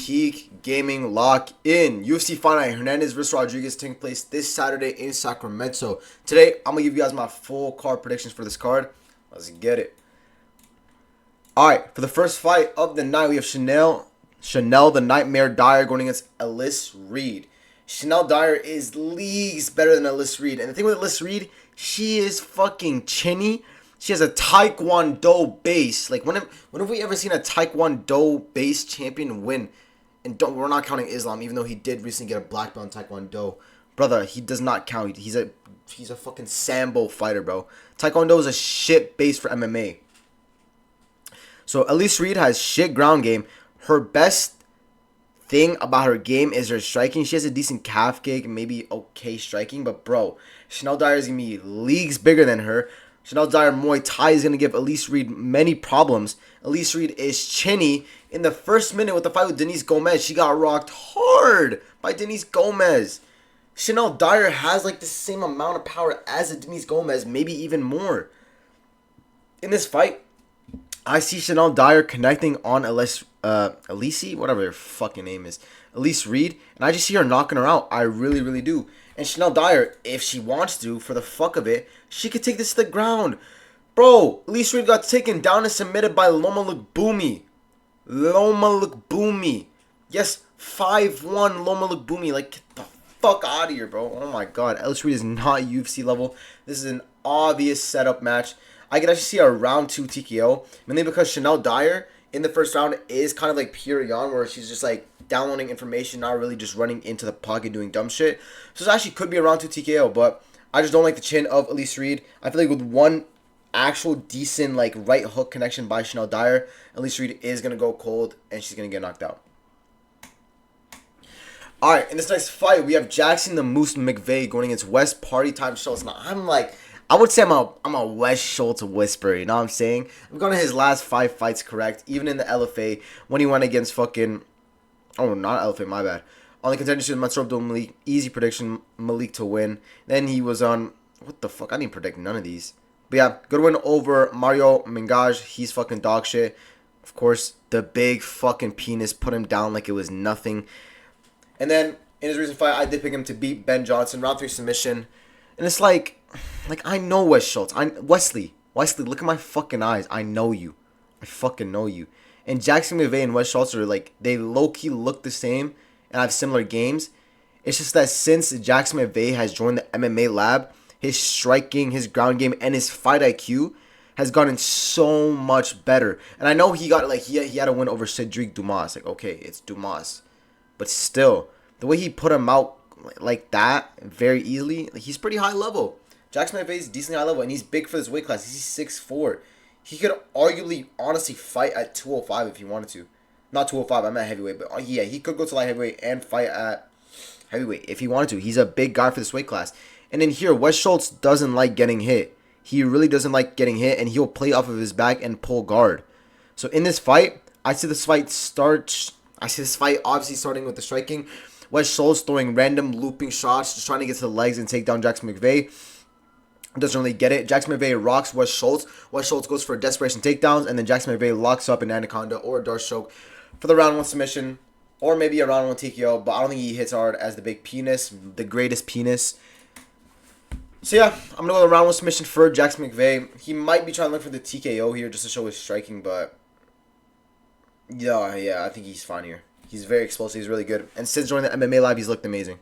Peak Gaming Lock In. UFC Fight Night Hernandez vs. Rodrigues taking place this Saturday in Sacramento. Today, I'm going to give you guys my full card predictions for this card. Let's get it. Alright, for the first fight of the night, we have Shanelle the Nightmare Dyer going against Elise Reed. Shanelle Dyer is leagues better than Elise Reed. And the thing with Elise Reed, she is fucking chinny. She has a Taekwondo base. Like, when have we ever seen a Taekwondo base champion win? And we're not counting Islam, even though he did recently get a black belt in Taekwondo. Brother, he does not count. He's a fucking Sambo fighter, bro. Taekwondo is a shit base for MMA. So, Elise Reed has shit ground game. Her best thing about her game is her striking. She has a decent calf kick, maybe okay striking. But, bro, Shanelle Dyer is going to be leagues bigger than her. Shanelle Dyer Muay Thai is going to give Elise Reed many problems. Elise Reed is chinny. In the first minute with the fight with Denise Gomez, she got rocked hard by Denise Gomez. Shanelle Dyer has like the same amount of power as a Denise Gomez, maybe even more. In this fight, I see Shanelle Dyer connecting on Elise, whatever her fucking name is, Elise Reed, and I just see her knocking her out. I really, really do. And Shanelle Dyer, if she wants to, for the fuck of it, she could take this to the ground. Bro, Elise Reed got taken down and submitted by Loma Lookboonmee. Loma Lookboonmee. Yes, 5'1" Loma Lookboonmee. Like, get the fuck out of here, bro. Oh my god. Elise Reed is not UFC level. This is an obvious setup match. I could actually see a round 2 TKO. Mainly because Shanelle Dyer in the first round is kind of like pure Yan, where she's just like downloading information, not really just running into the pocket doing dumb shit. So this actually could be a round 2 TKO, but I just don't like the chin of Elise Reed. I feel like with one actual decent like right hook connection by Shanelle Dyer, Elise Reed is going to go cold and she's going to get knocked out. Alright, in this next fight, we have Jackson the Moose McVey going against West Party Time Schultz. Now, I would say I'm a West Schultz whisperer, you know what I'm saying? I'm going to his last 5 fights correct, even in the LFA, when he went against fucking, oh, not LFA, my bad. On the contender Mansour Abdul Malik, easy prediction, Malik to win. Then he was on, what the fuck, I didn't predict none of these. But yeah, good win over Mario Mingaj, he's fucking dog shit. Of course, the big fucking penis put him down like it was nothing. And then, in his recent fight, I did pick him to beat Ben Johnson, round 3 submission. And it's like I know West Schultz. Wesley, look at my fucking eyes. I know you. I fucking know you. And Jackson McVey and West Schultz are like, they low-key look the same and have similar games. It's just that since Jackson McVey has joined the MMA lab, his striking, his ground game, and his fight IQ has gotten so much better. And I know he got, like, he had a win over Cedric Dumas. Like, okay, it's Dumas. But still, the way he put him out like that very easily, like, he's pretty high level. Jackson McVey is decently high level, and he's big for this weight class. He's 6'4". He could arguably, honestly, fight at 205 if he wanted to. Not 205, I'm at heavyweight, but yeah, he could go to light heavyweight and fight at heavyweight if he wanted to. He's a big guy for this weight class. And then here, West Schultz doesn't like getting hit. He really doesn't like getting hit, and he'll play off of his back and pull guard. So in this fight, I see this fight obviously starting with the striking. West Schultz throwing random looping shots, just trying to get to the legs and take down Jackson McVey. Doesn't really get it. Jackson McVey rocks West Schultz. West Schultz goes for desperation takedowns, and then Jackson McVey locks up an anaconda or a Darce choke for the round 1 submission, or maybe a round 1 TKO, but I don't think he hits hard as the big penis, the greatest penis. So yeah, I'm going to go to round 1 submission for Jackson McVey. He might be trying to look for the TKO here just to show his striking, but yeah, I think he's fine here. He's very explosive. He's really good. And since joining the MMA Lab, he's looked amazing.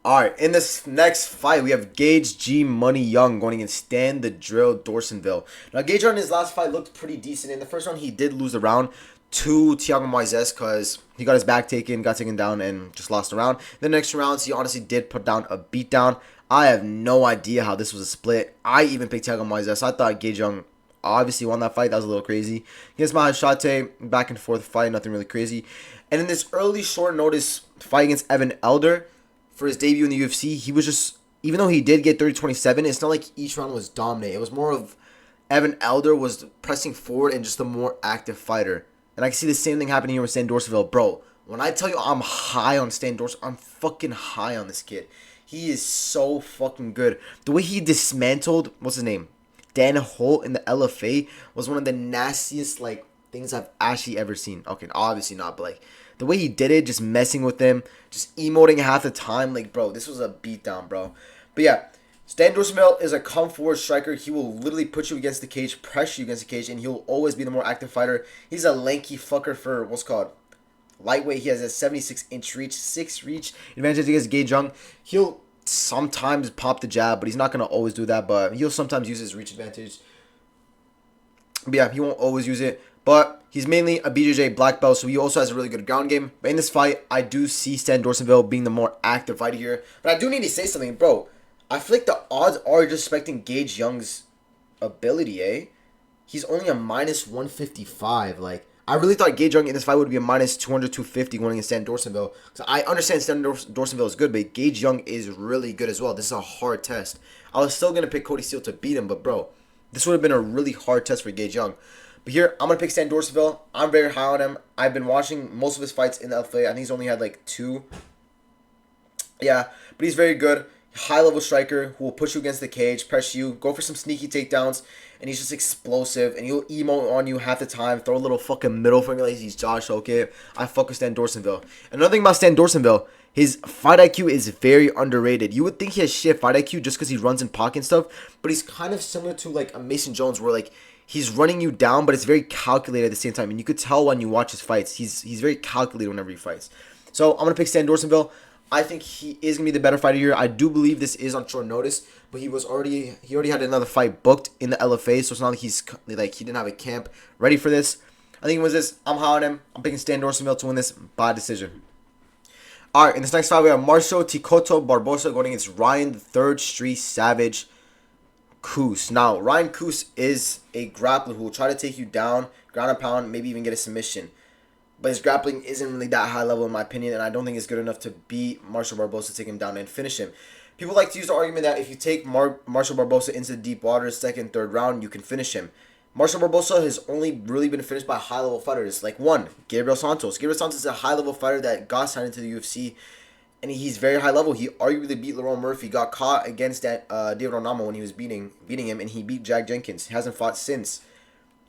Alright, in this next fight, we have Gage G Money Young going against Stan the Drill Dorsainvil. Now, Gage on his last fight looked pretty decent. In the first round, he did lose the round to Thiago Moises because he got his back taken, got taken down, and just lost the round. The next rounds, he honestly did put down a beatdown. I have no idea how this was a split. I even picked Thiago Moises. I thought Gage Young obviously won that fight. That was a little crazy. Against Mahashate, back and forth fight, nothing really crazy. And in this early short notice fight against Evan Elder, for his debut in the UFC, he was just, even though he did get 30-27, it's not like each round was dominant. It was more of Evan Elder was pressing forward and just a more active fighter. And I can see the same thing happening here with Stan Dorsainvil. Bro, when I tell you I'm high on Stan Dorsainvil, I'm fucking high on this kid. He is so fucking good. The way he dismantled, what's his name? Dan Holt in the LFA was one of the nastiest, like, things I've actually ever seen. Okay, obviously not, but like the way he did it, just messing with him, just emoting half the time. Like, bro, this was a beatdown, bro. But yeah, Stan Dorsainvil is a come forward striker. He will literally put you against the cage, pressure you against the cage, and he'll always be the more active fighter. He's a lanky fucker for what's called lightweight. He has a 76-inch reach, 6 reach advantage against Gage Young. He'll sometimes pop the jab, but he's not going to always do that. But he'll sometimes use his reach advantage. But yeah, he won't always use it. But he's mainly a BJJ black belt, so he also has a really good ground game. But in this fight, I do see Stan Dorsainvil being the more active fighter here. But I do need to say something, bro. I feel like the odds are just expecting Gage Young's ability, eh? He's only a minus 155. Like, I really thought Gage Young in this fight would be a minus 200, 250 going against Stan Dorsainvil. So I understand Stan Dorsainvil is good, but Gage Young is really good as well. This is a hard test. I was still going to pick Cody Steele to beat him, but bro, this would have been a really hard test for Gage Young. But here, I'm going to pick Stan Dorsainvil. I'm very high on him. I've been watching most of his fights in the LFA. I think he's only had like 2. Yeah, but he's very good. High-level striker who will push you against the cage, press you, go for some sneaky takedowns, and he's just explosive, and he'll emote on you half the time, throw a little fucking middle finger like he's Josh, okay? I fuck with Stan Dorsainvil. Another thing about Stan Dorsainvil, his fight IQ is very underrated. You would think he has shit fight IQ just because he runs in pocket and stuff, but he's kind of similar to like a Mason Jones where like he's running you down, but it's very calculated at the same time, and you could tell when you watch his fights. He's very calculated whenever he fights. So I'm going to pick Stan Dorsainvil. I think he is going to be the better fighter here. I do believe this is on short notice, but he already had another fight booked in the LFA, so it's not like he didn't have a camp ready for this. I think it was this. I'm high on him. I'm picking Stan Dorsainvil to win this by decision. All right, in this next fight, we have Márcio Tikoto Barbosa going against Ryan the 3rd Street Savage Kuse. Now, Ryan Kuse is a grappler who will try to take you down, ground and pound, maybe even get a submission. But his grappling isn't really that high level in my opinion, and I don't think it's good enough to beat Márcio Barbosa, take him down, and finish him. People like to use the argument that if you take Márcio Barbosa into the deep waters, 2nd, 3rd round, you can finish him. Márcio Barbosa has only really been finished by high-level fighters. Like, 1, Gabriel Santos. Gabriel Santos is a high-level fighter that got signed into the UFC, and he's very high-level. He arguably beat Lerryan Murphy, got caught against that David Onama when he was beating him, and he beat Jack Jenkins. He hasn't fought since.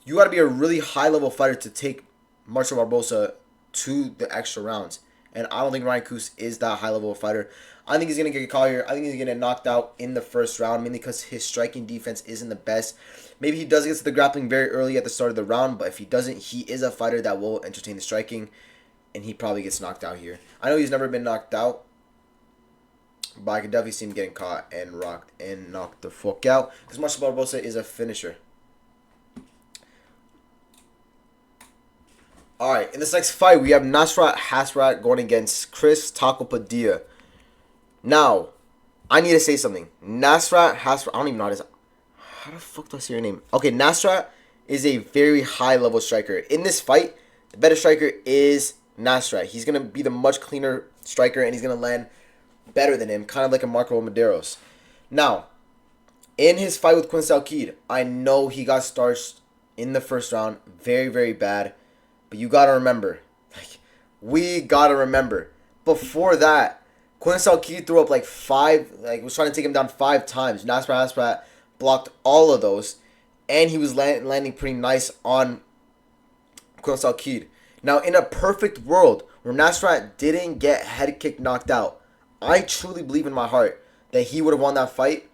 You got to be a really high-level fighter to take Márcio Barbosa to the extra rounds. And I don't think Ryan Kuse is that high-level fighter. I think he's going to get caught here. I think he's going to get knocked out in the 1st round, mainly because his striking defense isn't the best. Maybe he does get to the grappling very early at the start of the round, but if he doesn't, he is a fighter that will entertain the striking, and he probably gets knocked out here. I know he's never been knocked out, but I can definitely see him getting caught and rocked and knocked the fuck out, because Márcio Barbosa is a finisher. Alright, in this next fight, we have Nasrat going against Chris Taco Padilla. Now, I need to say something. Nasrat, I don't even know how the fuck do I say your name? Okay, Nasrat is a very high-level striker. In this fight, the better striker is Nasrat. He's going to be the much cleaner striker, and he's going to land better than him, kind of like a MarQuel Mederos. Now, in his fight with Quincy Alquid, I know he got starched in the 1st round. Very, very bad. But you gotta remember, we gotta remember, before that, Quincy Alquid threw up like 5, was trying to take him down 5 times. Nasrat blocked all of those, and he was landing pretty nice on Quincy Alquid. Now, in a perfect world where Nasrat didn't get head kick knocked out, I truly believe in my heart that he would have won that fight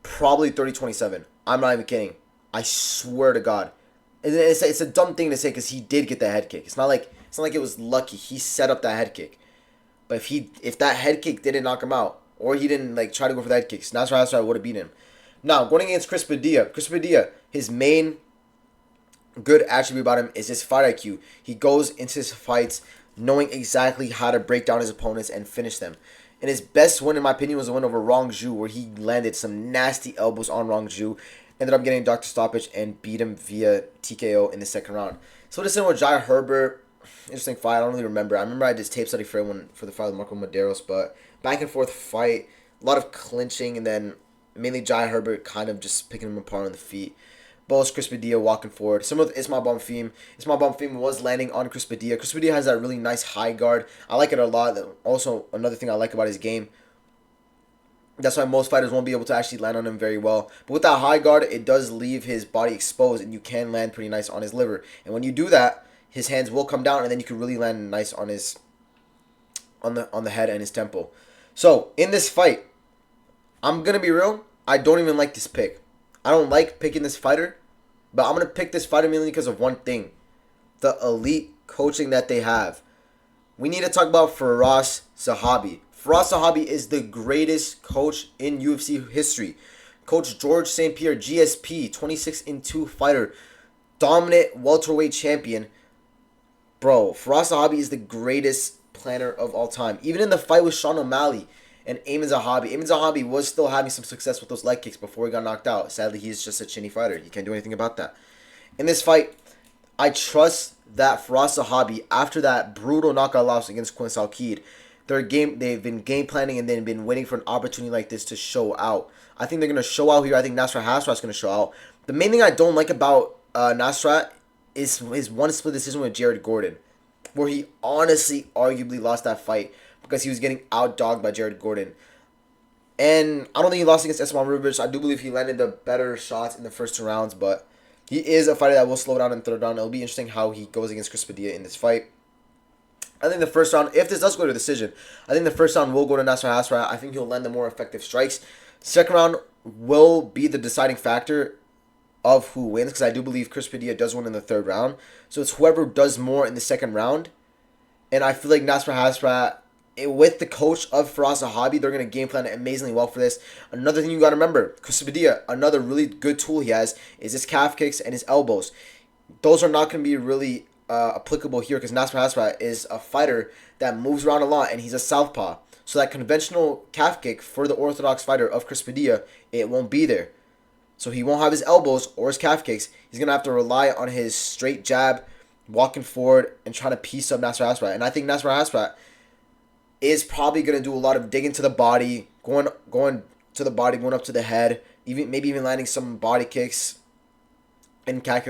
probably 30-27. I'm not even kidding. I swear to God. It's a dumb thing to say because he did get that head kick. It's not like it was lucky. He set up that head kick. But if that head kick didn't knock him out, or he didn't try to go for the head kicks, Nasrat would have beaten him. Now, going against Chris Padilla, his main good attribute about him is his fight IQ. He goes into his fights knowing exactly how to break down his opponents and finish them. And his best win, in my opinion, was a win over Rong Zhu, where he landed some nasty elbows on Rong Zhu. Ended up getting doctor stoppage and beat him via TKO in the 2nd round. So this is with Jai Herbert. Interesting fight. I don't really remember. I remember I did tape study for the fight with MarQuel Mederos, but back and forth fight, a lot of clinching, and then mainly Jai Herbert kind of just picking him apart on the feet. Both Chris Padilla walking forward. Similar with Ismail Bonfim. Ismail Bonfim was landing on Chris Padilla. Chris Padilla has that really nice high guard. I like it a lot. Also, another thing I like about his game, That's why most fighters won't be able to actually land on him very well. But with that high guard, it does leave his body exposed, and you can land pretty nice on his liver. And when you do that, his hands will come down, and then you can really land nice on his on the head and his temple. So in this fight, I'm gonna be real. I don't even like this pick. I don't like picking this fighter, but I'm gonna pick this fighter mainly because of one thing: the elite coaching that they have. We need to talk about Firas Zahabi. Firas Zahabi is the greatest coach in UFC history. Coach George St. Pierre, GSP, 26-2 fighter, dominant welterweight champion. Bro, Firas Zahabi is the greatest planner of all time. Even in the fight with Sean O'Malley and Eamon Zahabi was still having some success with those leg kicks before he got knocked out. Sadly, he's just a chinny fighter. You can't do anything about that. In this fight, I trust that Firas Zahabi, after that brutal knockout loss against Quinn Salkid, they've been game planning and they've been waiting for an opportunity like this to show out. I think they're going to show out here. I think Nasrat Haqparast is going to show out. The main thing I don't like about Nasrat is his one split decision with Jared Gordon, where he honestly arguably lost that fight because he was getting outdogged by Jared Gordon. And I don't think he lost against Esteban Rubich. I do believe he landed the better shots in the first 2 rounds, but he is a fighter that will slow down in the 3rd round. It'll be interesting how he goes against Chris Padilla in this fight. I think the first round, if this does go to decision, I think the first round will go to Nasrat Haqparast. I think he'll land the more effective strikes. Second round will be the deciding factor of who wins, because I do believe Chris Padilla does win in the 3rd round. So it's whoever does more in the 2nd round. And I feel like Nasrat Haqparast, with the coach of Firas Zahabi, they're going to game plan amazingly well for this. Another thing you got to remember, Chris Padilla, another really good tool he has is his calf kicks and his elbows. Those are not going to be really applicable here because Nasrat Haqparast is a fighter that moves around a lot and he's a southpaw. So that conventional calf kick for the orthodox fighter of Chris Padilla, it won't be there. So he won't have his elbows or his calf kicks. He's going to have to rely on his straight jab, walking forward, and trying to piece up Nasrat Haqparast. And I think Nasrat Haqparast is probably going to do a lot of digging to the body, going to the body, going up to the head, maybe even landing some body kicks and calf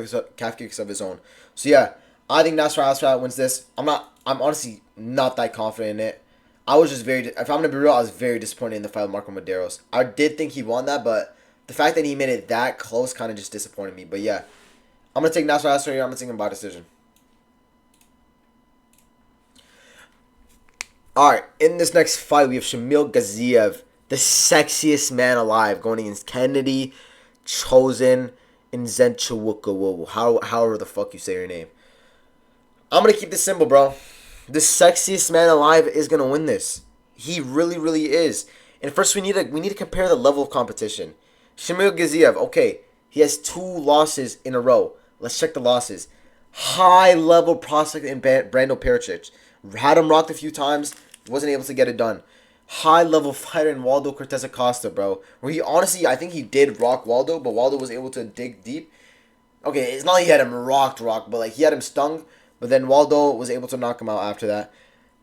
kicks of his own. So yeah, I think Nasrat Haqparast wins this. I'm honestly not that confident in it. I was just if I'm going to be real, I was very disappointed in the fight with Marco Mederos. I did think he won that, but the fact that he made it that close kind of just disappointed me. But yeah, I'm going to take Nasrat Haqparast here. I'm going to take him by decision. Alright, in this next fight, we have Shamil Gaziev, the sexiest man alive, going against Kennedy, Chosen, and Nzechukwu. However the fuck you say your name. I'm going to keep this simple, bro. The sexiest man alive is going to win this. He really, really is. And first, we need to compare the level of competition. Shamil Gaziev, okay, he has 2 losses in a row. Let's check the losses. High-level prospect in Brando Pericic. Had him rocked a few times, wasn't able to get it done. High-level fighter in Waldo Cortez Acosta, bro. Where he honestly, I think he did rock Waldo, but Waldo was able to dig deep. Okay, it's not like he had him rocked, but like he had him stung. But then Waldo was able to knock him out after that.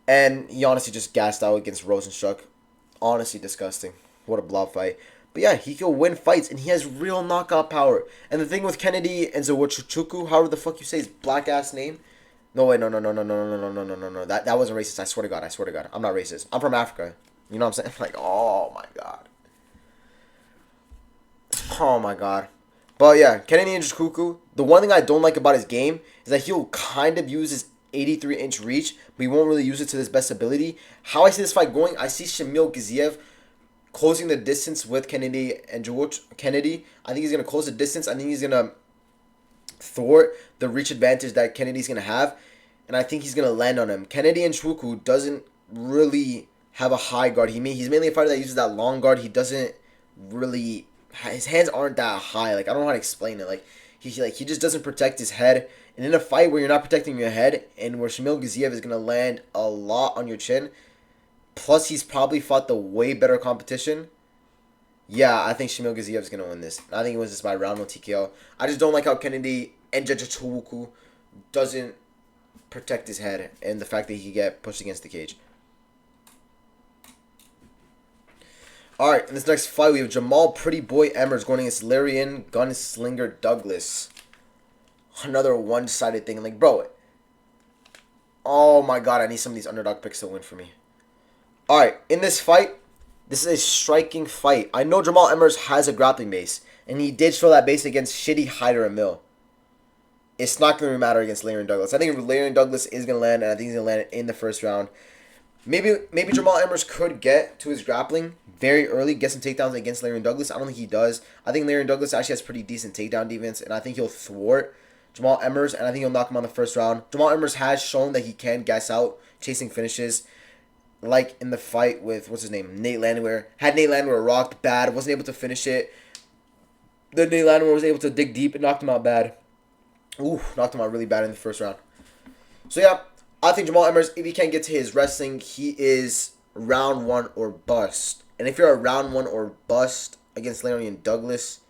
And he honestly just gassed out against Rosenstruck. Honestly disgusting. What a blob fight. But yeah, he can win fights, and he has real knockout power. And the thing with Kennedy and Nzechukwu, however the fuck you say his black-ass name. No, wait, no. That wasn't racist. I swear to God. I'm not racist. I'm from Africa. You know what I'm saying? Like, oh my God. Oh my God. But yeah, Kennedy and Nzechukwu, the one thing I don't like about his game is that he'll kind of use his 83-inch reach, but he won't really use it to his best ability. How I see this fight going, I see Shamil Gaziev closing the distance with Kennedy and Kennedy. I think he's going to close the distance. I think he's going to thwart the reach advantage that Kennedy's going to have, and I think he's going to land on him. Kennedy and Nzechukwu doesn't really have a high guard. He's mainly a fighter that uses that long guard. He doesn't really... His hands aren't that high. Like, I don't know how to explain it. Like he just doesn't protect his head. And in a fight where you're not protecting your head and where Shamil Gaziev is going to land a lot on your chin, plus he's probably fought the way better competition, yeah, I think Shamil Gaziev is going to win this. I think he wins this by round 1 TKO. I just don't like how Kennedy and Nzechukwu doesn't protect his head and the fact that he can get pushed against the cage. Alright, in this next fight, we have Jamall Pretty Boy Emmers going against Lerryan Gunslinger Douglas. Another one-sided thing. Like, bro. Oh my God, I need some of these underdog picks to win for me. Alright, in this fight, This is a striking fight. I know Jamall Emmers has a grappling base, and he did show that base against shitty Hyder and Mill. It's not going to matter against Lerryan Douglas. I think Lerryan Douglas is going to land, and I think he's going to land in the first round. Maybe Jamall Emmers could get to his grappling very early, get some takedowns against Lerryan Douglas. I don't think he does. I think Lerryan Douglas actually has pretty decent takedown defense, and I think he'll thwart Jamall Emmers, and I think he'll knock him on the first round. Jamall Emmers has shown that he can gas out, chasing finishes, like in the fight with, what's his name, Nate Landwehr. Had Nate Landwehr rocked bad, wasn't able to finish it. Then Nate Landwehr was able to dig deep and knocked him out bad. Ooh, knocked him out really bad in the first round. So yeah, I think Jamall Emmers, if he can't get to his wrestling, he is round 1 or bust. And if you're a round 1 or bust against Lerryan Douglas,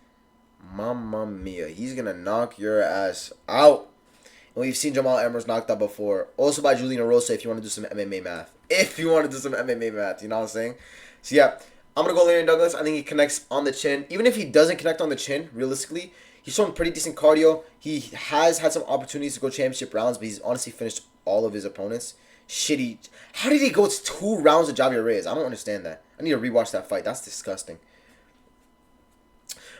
mamma mia, he's going to knock your ass out. And we've seen Jamall Emmers knocked out before. Also by Julian Rosa if you want to do some MMA math. If you want to do some MMA math, you know what I'm saying? So yeah, I'm going to go Lerryan Douglas. I think he connects on the chin. Even if he doesn't connect on the chin, realistically, he's shown pretty decent cardio. He has had some opportunities to go championship rounds, but he's honestly finished all of his opponents. Shitty. How did he go 2 rounds with Javier Reyes? I don't understand that. I need to rewatch that fight. That's disgusting.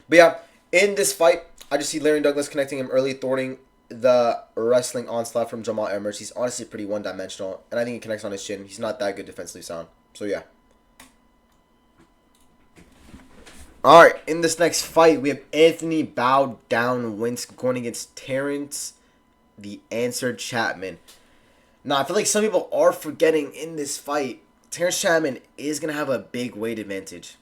But yeah, in this fight, I just see Lerryan Douglas connecting him early, thwarting the wrestling onslaught from Jamall Emmers. He's honestly pretty one-dimensional, and I think he connects on his chin. He's not that good defensively sound. So yeah. Alright, in this next fight, we have Anthony Bow Down Wint going against Terrance, the answer Chatman. Now, I feel like some people are forgetting in this fight, Terrance Chatman is going to have a big weight advantage.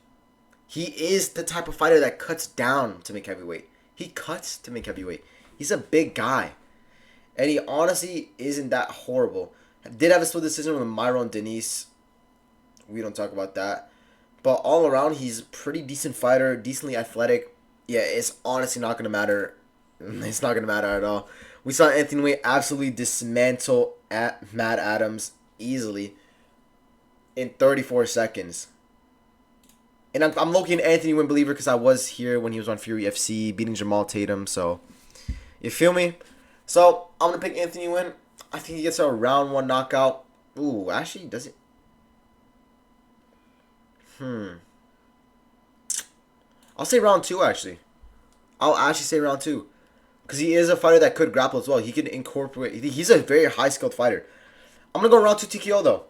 He is the type of fighter that cuts down to make heavyweight. He cuts to make heavyweight. He's a big guy. And he honestly isn't that horrible. Did have a split decision with Myron Denise. We don't talk about that. But all around, he's a pretty decent fighter, decently athletic. Yeah, it's honestly not going to matter. It's not going to matter at all. We saw Anthony Wint absolutely dismantle at Matt Adams easily in 34 seconds. And I'm low-key an Anthony Wint believer because I was here when he was on Fury FC, beating Jamal Tatum. So, you feel me? So, I'm going to pick Anthony Wint. I think he gets a round 1 knockout. Ooh, actually, does it? I'll say round 2, actually. I'll actually say round 2. Because he is a fighter that could grapple as well. He can incorporate. He's a very high-skilled fighter. I'm going to go round 2 TKO, though.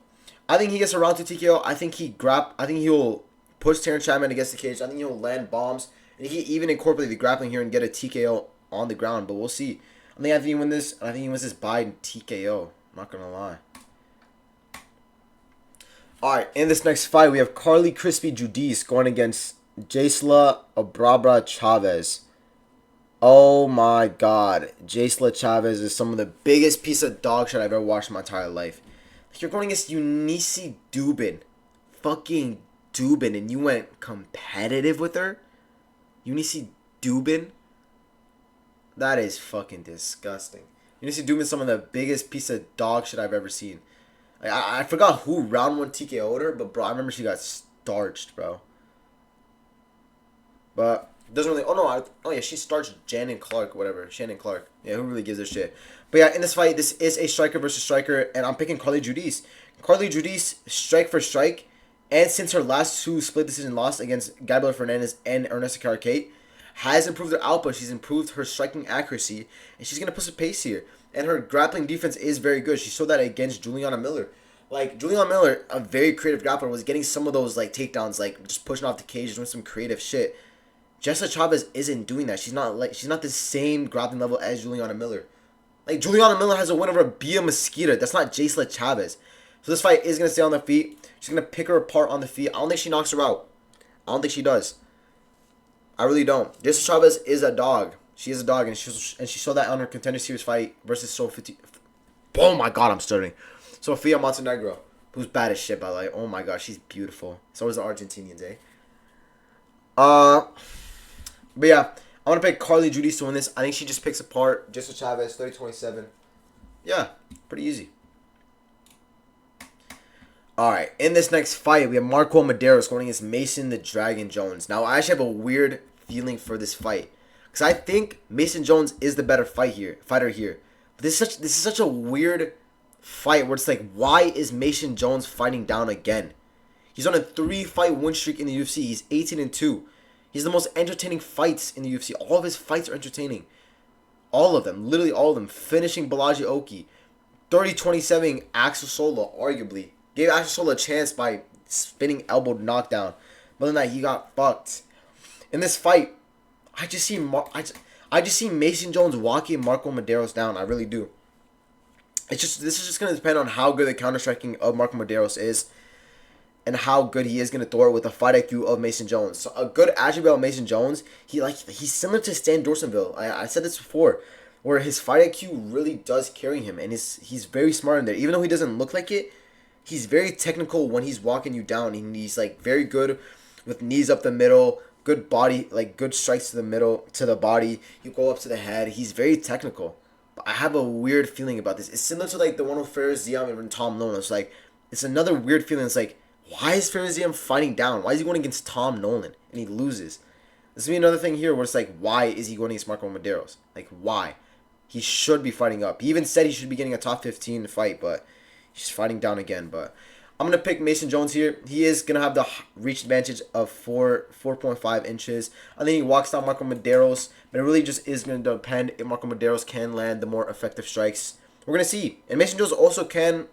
I think he gets a round 2 TKO. I think he'll push Terrance Chatman against the cage. I think he'll land bombs. And he even incorporate the grappling here and get a TKO on the ground. But we'll see. I think Anthony wins this. And I think he wins this by TKO. I'm not going to lie. Alright, in this next fight, we have Carli Crispy Judice going against Jeisla Abrabra Chaves. Oh my god. Jeisla Chaves is some of the biggest piece of dog shit I've ever watched in my entire life. Like, you're going against Eunice Dubin. Fucking Dubin. And you went competitive with her? Eunice Dubin? That is fucking disgusting. Eunice Dubin is some of the biggest piece of dog shit I've ever seen. I forgot who round 1 TKO'd her, but bro, I remember she got starched, bro. But doesn't really. Oh yeah, she starched Shannon Clark, whatever. Shannon Clark. Yeah, who really gives a shit? But yeah, in this fight, this is a striker versus striker, and I'm picking Carli Judice. Carli Judice, strike for strike, and since her last 2 split decision loss against Gabriela Hernandez and Ernesto Caracate, has improved her output. She's improved her striking accuracy, and she's gonna put some pace here. And her grappling defense is very good. She showed that against Juliana Miller. Like, Juliana Miller, a very creative grappler, was getting some of those, like, takedowns, like, just pushing off the cage, doing some creative shit. Jeisla Chaves isn't doing that. She's not the same grappling level as Juliana Miller. Like, Juliana Miller has a win over Bia Mesquita. That's not Jeisla Chaves. So this fight is going to stay on the feet. She's going to pick her apart on the feet. I don't think she knocks her out. I don't think she does. I really don't. Jeisla Chaves is a dog. She is a dog, and she showed that on her Contender Series fight versus Sophia. Oh my god, I'm stuttering. Sofia Montenegro, who's bad as shit, by the way. Oh my god, she's beautiful. So is the Argentinians, eh? But yeah, I want to pick Carli Judice to win this. I think she just picks apart Jeisla Chaves, 30-27. Yeah, pretty easy. Alright, in this next fight, we have MarQuel Mederos going against Mason the Dragon Jones. Now, I actually have a weird feeling for this fight. Because I think Mason Jones is the better fighter here. But this is such a weird fight where it's like, why is Mason Jones fighting down again? He's on a 3-fight win streak in the UFC. He's 18-2. He's the most entertaining fights in the UFC. All of his fights are entertaining. All of them. Literally all of them. Finishing Balaji Oki. 30-27 Axel Sola, arguably. Gave Axel Sola a chance by spinning elbow knockdown. But then that he got fucked. In this fight, I just see Mason Jones walking MarQuel Mederos down. I really do. This is just gonna depend on how good the counter striking of MarQuel Mederos is, and how good he is gonna throw it with the fight IQ of Mason Jones. So a good attribute of Mason Jones, he's similar to Stan Dorsainvil. I said this before, where his fight IQ really does carry him, and he's very smart in there. Even though he doesn't look like it, he's very technical when he's walking you down. And he's like very good with knees up the middle, good body, like good strikes to the middle, to the body. You go up to the head. He's very technical. But I have a weird feeling about this. It's similar to like the one with Fares Ziam and Tom Nolan. It's like, it's another weird feeling. It's like, why is Fares Ziam fighting down? Why is he going against Tom Nolan and he loses? This will be another thing here where it's like, why is he going against MarQuel Mederos? Like, why? He should be fighting up. He even said he should be getting a top 15 fight, but he's fighting down again. But I'm going to pick Mason Jones here. He is going to have the reach advantage of 4.5 inches. I think he walks down MarQuel Mederos, but it really just is going to depend if MarQuel Mederos can land the more effective strikes. We're going to see. And Mason Jones also can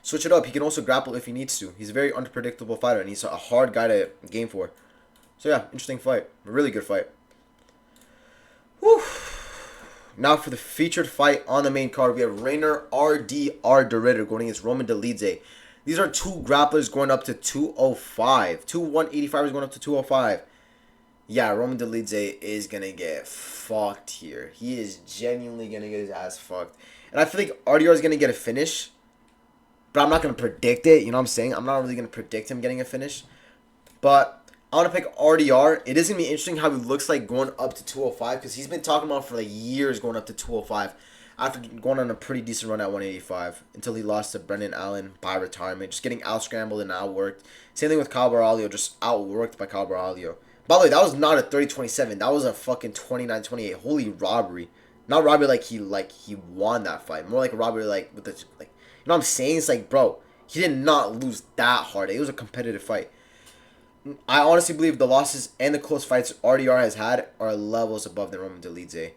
switch it up. He can also grapple if he needs to. He's a very unpredictable fighter, and he's a hard guy to game for. So yeah, interesting fight. A really good fight. Whew. Now for the featured fight on the main card, we have Reinier RDR Dorsainvil going against Roman Dolidze. These are two grapplers going up to 205. Two 185ers going up to 205. Yeah, Roman Dolidze is going to get fucked here. He is genuinely going to get his ass fucked. And I feel like RDR is going to get a finish, but I'm not going to predict it. You know what I'm saying? I'm not really going to predict him getting a finish. But I want to pick RDR. It is going to be interesting how he looks like going up to 205, because he's been talking about for like years going up to 205 after going on a pretty decent run at 185 until he lost to Brendan Allen by retirement, just getting out-scrambled and outworked. Same thing with Kyle Baralho, just outworked by Kyle Baralho. By the way, that was not a 30-27. That was a fucking 29-28. Holy robbery. Not robbery like he won that fight. More like a robbery like with the like, you know what I'm saying? It's like, bro, he did not lose that hard. It was a competitive fight. I honestly believe the losses and the close fights RDR has had are levels above the Roman Dolidze.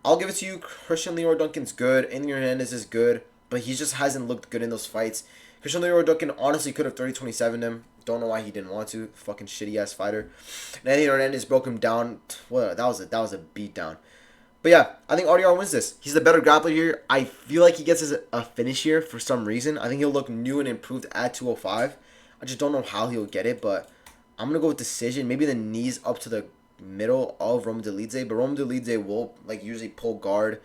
I'll give it to you. Christian Leroy Duncan's good. Anthony Hernandez is good, but he just hasn't looked good in those fights. Christian Leroy Duncan honestly could have 30-27 him. Don't know why he didn't want to. Fucking shitty ass fighter. And Anthony Hernandez broke him down. Well, that was a beat down. But yeah, I think RDR wins this. He's the better grappler here. I feel like he gets a finish here for some reason. I think he'll look new and improved at 205. I just don't know how he'll get it, but I'm going to go with decision. Maybe the knees up to the middle of Roman Dolidze. But Roman Dolidze will like usually pull guard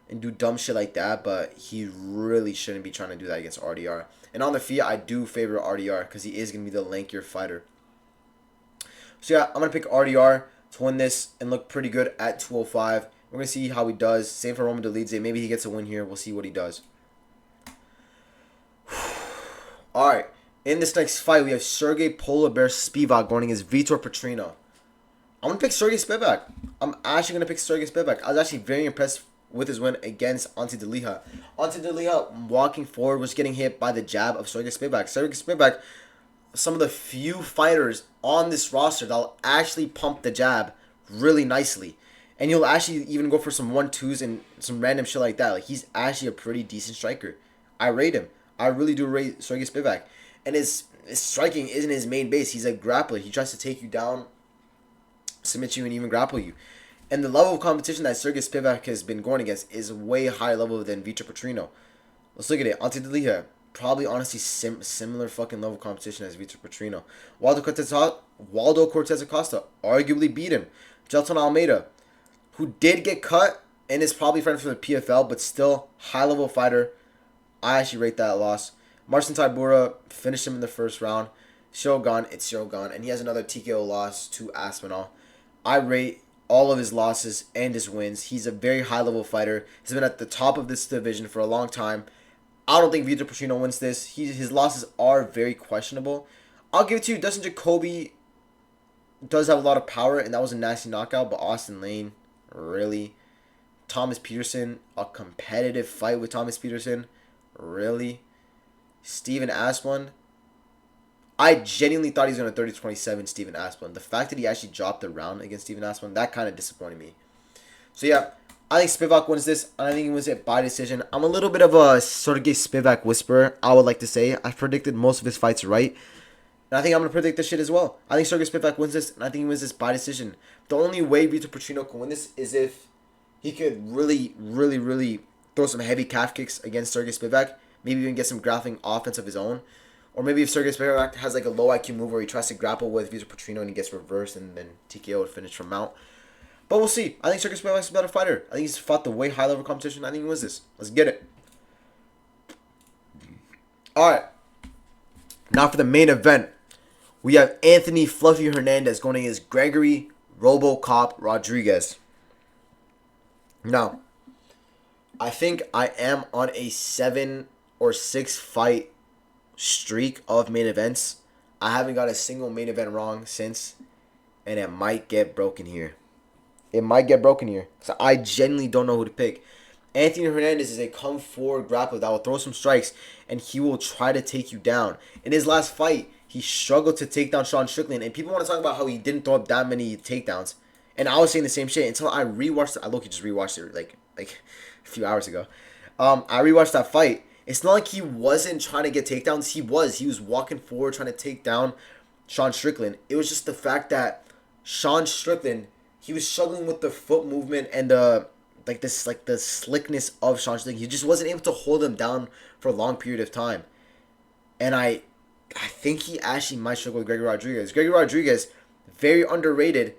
and do dumb shit like that. But he really shouldn't be trying to do that against RDR. And on the feet, I do favor RDR because he is going to be the lankier fighter. So yeah, I'm going to pick RDR to win this and look pretty good at 205. We're going to see how he does. Same for Roman Dolidze. Maybe he gets a win here. We'll see what he does. Alright. In this next fight, we have Serghei Polar Bear Spivak going against Vitor Petrino. I'm going to pick Serghei Spivak. I'm actually going to pick Serghei Spivak. I was actually very impressed with his win against Ante Delija. Ante Delija, walking forward, was getting hit by the jab of Serghei Spivak. Serghei Spivak, some of the few fighters on this roster that will actually pump the jab really nicely. And he'll actually even go for some 1-2s and some random shit like that. Like, he's actually a pretty decent striker. I rate him. I really do rate Serghei Spivak. And his striking isn't his main base. He's a grappler. He tries to take you down, submit you, and even grapple you. And the level of competition that Serghei Spivak has been going against is way higher level than Vitor Petrino. Let's look at it. Ante Delija, probably honestly similar fucking level of competition as Vitor Petrino. Waldo Cortez Acosta arguably beat him. Gelton Almeida, who did get cut and is probably friends for the PFL, but still high level fighter. I actually rate that loss. Marcin Tybura finished him in the first round. Shogun, it's Shogun, and he has another TKO loss to Aspinall. I rate all of his losses and his wins. He's a very high level fighter. He's been at the top of this division for a long time. I don't think Vitor Petrino wins this. His losses are very questionable. I'll give it to you. Dustin Jacoby does have a lot of power, and that was a nasty knockout, but Austin Lane, really? Thomas Peterson, a competitive fight with Thomas Peterson, really? Steven Aspin, I genuinely thought he was going to 30-27 Steven Aspinall. The fact that he actually dropped the round against Steven Aspinall, that kind of disappointed me. So yeah, I think Spivak wins this. I think he wins it by decision. I'm a little bit of a Serghei Spivak whisperer, I would like to say. I predicted most of his fights right. And I think I'm going to predict this shit as well. I think Serghei Spivak wins this, and I think he wins this by decision. The only way Vitor Petrino can win this is if he could really, really, really throw some heavy calf kicks against Serghei Spivak. Maybe even get some grappling offense of his own. Or maybe if Serghei Spivak has like a low IQ move where he tries to grapple with Vitor Petrino and he gets reversed and then TKO would finish from mount. But we'll see. I think Serghei Spivak is a better fighter. I think he's fought the way high level competition. I think he wins this. Let's get it. Alright. Now for the main event. We have Anthony Fluffy Hernandez going against Gregory RoboCop Rodrigues. Now, I think I am on a 7 or 6 fight streak of main events. I haven't got a single main event wrong since, and it might get broken here. It might get broken here. So I genuinely don't know who to pick. Anthony Hernandez is a come forward grappler that will throw some strikes, and he will try to take you down. In his last fight, he struggled to take down Sean Strickland, and people want to talk about how he didn't throw up that many takedowns. And I was saying the same shit until I rewatched it. I look, just rewatched it like a few hours ago. I rewatched that fight. It's not like he wasn't trying to get takedowns. He was walking forward trying to take down Sean Strickland. It was just the fact that Sean Strickland, he was struggling with the foot movement and the slickness of Sean Strickland. He just wasn't able to hold him down for a long period of time. And I think he actually might struggle with Gregory Rodrigues. Gregory Rodrigues, very underrated,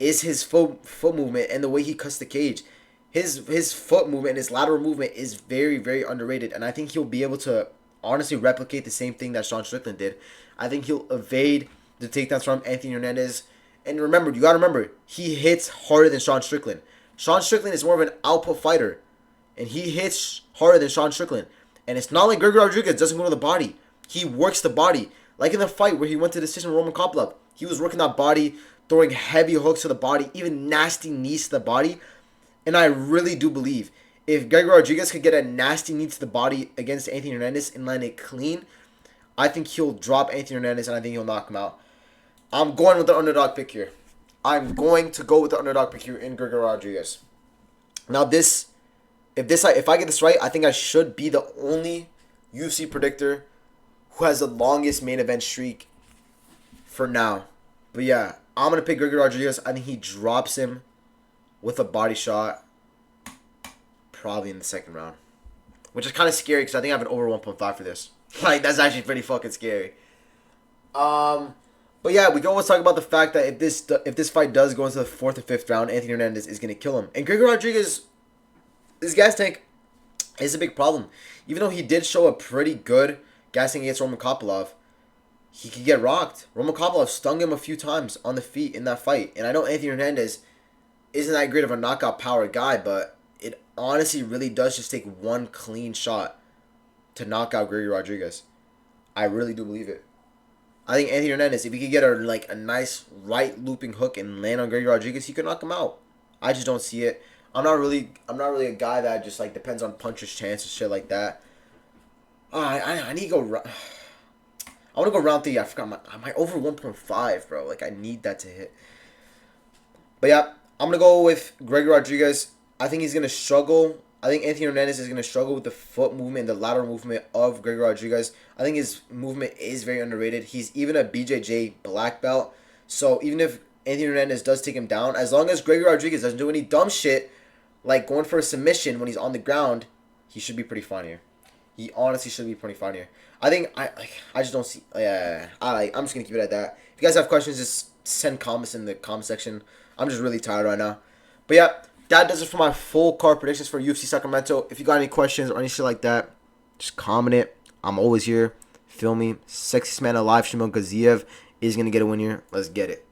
is his foot movement and the way he cuts the cage. His foot movement and his lateral movement is very, very underrated. And I think he'll be able to honestly replicate the same thing that Sean Strickland did. I think he'll evade the takedowns from Anthony Hernandez. And remember, you got to remember, he hits harder than Sean Strickland. Sean Strickland is more of an output fighter. And he hits harder than Sean Strickland. And it's not like Gregory Rodrigues doesn't go to the body. He works the body. Like in the fight where he went to decision with Roman Kopylov. He was working that body, throwing heavy hooks to the body, even nasty knees to the body. And I really do believe if Gregory Rodrigues could get a nasty knee to the body against Anthony Hernandez and land it clean, I think he'll drop Anthony Hernandez and I think he'll knock him out. I'm going with the underdog pick here. I'm going to go with the underdog pick here in Gregory Rodrigues. Now if I get this right, I think I should be the only UFC predictor who has the longest main event streak for now. But yeah, I'm going to pick Gregory Rodrigues. I think he drops him with a body shot probably in the second round. Which is kind of scary because I think I have an over 1.5 for this. Like, that's actually pretty fucking scary. But yeah, we can always talk about the fact that if this fight does go into the 4th or 5th round, Anthony Hernandez is going to kill him. And Gregory Rodrigues, this gas tank is a big problem. Even though he did show a pretty good gas tank against Roman Kopylov, he could get rocked. Roman Kopylov stung him a few times on the feet in that fight. And I know Anthony Hernandez isn't that great of a knockout power guy, but it honestly really does just take one clean shot to knock out Gregory Rodrigues. I really do believe it. I think Anthony Hernandez, if he could get a nice right looping hook and land on Gregory Rodrigues, he could knock him out. I just don't see it. I'm not really a guy that just like depends on puncher's chance and shit like that. I need to go. I want to go round 3. I forgot my over 1.5, bro. Like I need that to hit. But yeah, I'm gonna go with Gregory Rodrigues. I think he's gonna struggle. I think Anthony Hernandez is gonna struggle with the foot movement and the lateral movement of Gregory Rodrigues. I think his movement is very underrated. He's even a BJJ black belt. So even if Anthony Hernandez does take him down, as long as Gregory Rodrigues doesn't do any dumb shit, like going for a submission when he's on the ground, he should be pretty fine here. He honestly should be pretty fine here. I think I just don't see. I'm just gonna keep it at that. If you guys have questions, just send comments in the comment section. I'm just really tired right now. But yeah, that does it for my full card predictions for UFC Sacramento. If you got any questions or any shit like that, just comment it. I'm always here. Feel me? Sexiest man alive, Shamil Gaziev is gonna get a win here. Let's get it.